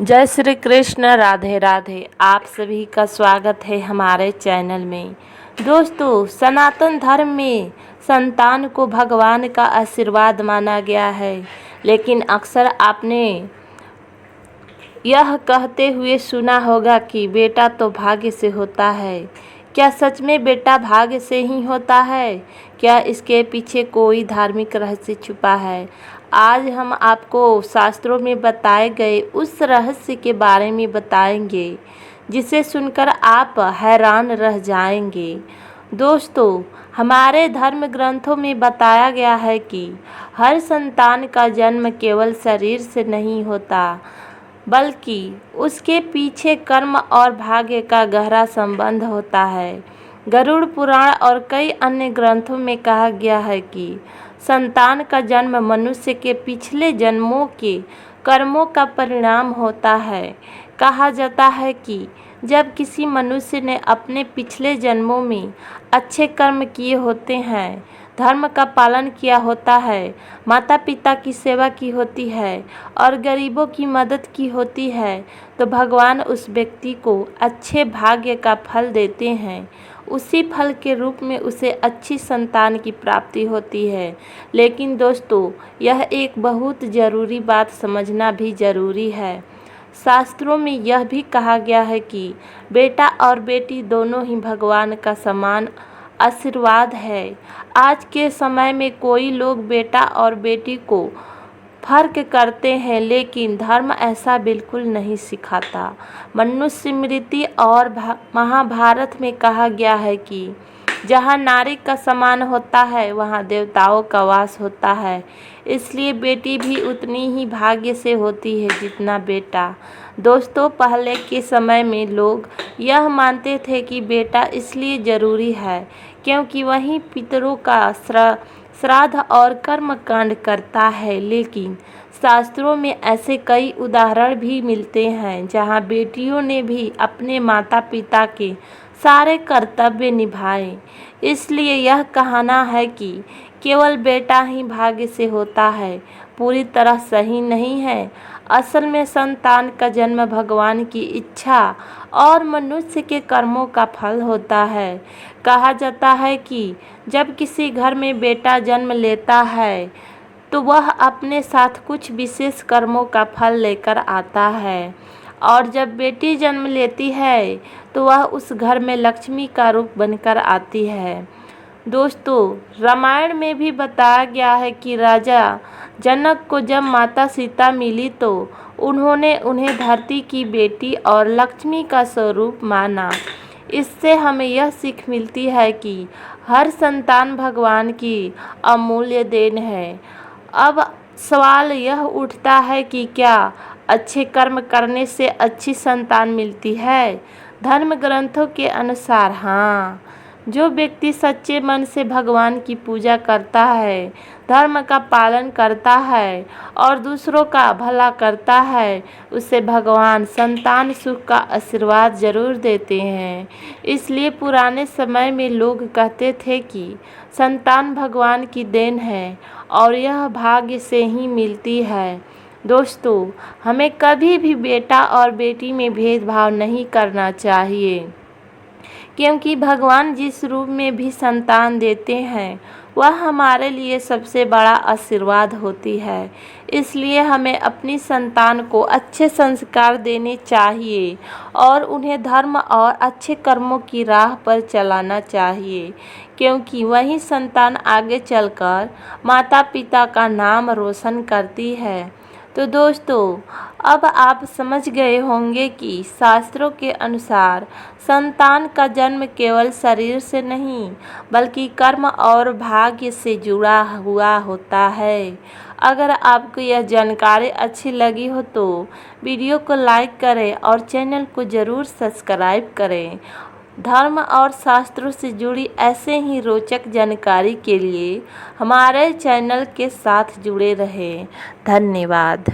जय श्री कृष्ण। राधे राधे। आप सभी का स्वागत है हमारे चैनल में। दोस्तों, सनातन धर्म में संतान को भगवान का आशीर्वाद माना गया है, लेकिन अक्सर आपने यह कहते हुए सुना होगा कि बेटा तो भाग्य से होता है। क्या सच में बेटा भाग्य से ही होता है? क्या इसके पीछे कोई धार्मिक रहस्य छुपा है? आज हम आपको शास्त्रों में बताए गए उस रहस्य के बारे में बताएंगे, जिसे सुनकर आप हैरान रह जाएंगे। दोस्तों, हमारे धर्म ग्रंथों में बताया गया है कि हर संतान का जन्म केवल शरीर से नहीं होता, बल्कि उसके पीछे कर्म और भाग्य का गहरा संबंध होता है। गरुड़ पुराण और कई अन्य ग्रंथों में कहा गया है कि संतान का जन्म मनुष्य के पिछले जन्मों के कर्मों का परिणाम होता है। कहा जाता है कि जब किसी मनुष्य ने अपने पिछले जन्मों में अच्छे कर्म किए होते हैं, धर्म का पालन किया होता है, माता पिता की सेवा की होती है और गरीबों की मदद की होती है, तो भगवान उस व्यक्ति को अच्छे भाग्य का फल देते हैं। उसी फल के रूप में उसे अच्छी संतान की प्राप्ति होती है। लेकिन दोस्तों, यह एक बहुत ज़रूरी बात समझना भी ज़रूरी है। शास्त्रों में यह भी कहा गया है कि बेटा और बेटी दोनों ही भगवान का समान आशीर्वाद है। आज के समय में कोई लोग बेटा और बेटी को फर्क करते हैं, लेकिन धर्म ऐसा बिल्कुल नहीं सिखाता। मनुस्मृति और महाभारत में कहा गया है कि जहाँ नारी का सम्मान होता है, वहाँ देवताओं का वास होता है। इसलिए बेटी भी उतनी ही भाग्य से होती है जितना बेटा। दोस्तों, पहले के समय में लोग यह मानते थे कि बेटा इसलिए ज़रूरी है क्योंकि वही पितरों का श्राद्ध और कर्म कांड करता है। लेकिन शास्त्रों में ऐसे कई उदाहरण भी मिलते हैं जहाँ बेटियों ने भी अपने माता पिता के सारे कर्तव्य निभाए। इसलिए यह कहना है कि केवल बेटा ही भाग्य से होता है, पूरी तरह सही नहीं है। असल में संतान का जन्म भगवान की इच्छा और मनुष्य के कर्मों का फल होता है। कहा जाता है कि जब किसी घर में बेटा जन्म लेता है, तो वह अपने साथ कुछ विशेष कर्मों का फल लेकर आता है, और जब बेटी जन्म लेती है तो वह उस घर में लक्ष्मी का रूप बनकर आती है। दोस्तों, रामायण में भी बताया गया है कि राजा जनक को जब माता सीता मिली तो उन्होंने उन्हें धरती की बेटी और लक्ष्मी का स्वरूप माना। इससे हमें यह सीख मिलती है कि हर संतान भगवान की अमूल्य देन है। अब सवाल यह उठता है कि क्या अच्छे कर्म करने से अच्छी संतान मिलती है? धर्म ग्रंथों के अनुसार हाँ। जो व्यक्ति सच्चे मन से भगवान की पूजा करता है, धर्म का पालन करता है और दूसरों का भला करता है, उसे भगवान संतान सुख का आशीर्वाद जरूर देते हैं। इसलिए पुराने समय में लोग कहते थे कि संतान भगवान की देन है और यह भाग्य से ही मिलती है। दोस्तों, हमें कभी भी बेटा और बेटी में भेदभाव नहीं करना चाहिए, क्योंकि भगवान जिस रूप में भी संतान देते हैं, वह हमारे लिए सबसे बड़ा आशीर्वाद होती है। इसलिए हमें अपनी संतान को अच्छे संस्कार देने चाहिए और उन्हें धर्म और अच्छे कर्मों की राह पर चलाना चाहिए, क्योंकि वही संतान आगे चलकर माता पिता का नाम रोशन करती है। तो दोस्तों, अब आप समझ गए होंगे कि शास्त्रों के अनुसार संतान का जन्म केवल शरीर से नहीं, बल्कि कर्म और भाग्य से जुड़ा हुआ होता है। अगर आपको यह जानकारी अच्छी लगी हो तो वीडियो को लाइक करें और चैनल को ज़रूर सब्सक्राइब करें। धर्म और शास्त्रों से जुड़ी ऐसे ही रोचक जानकारी के लिए हमारे चैनल के साथ जुड़े रहें। धन्यवाद।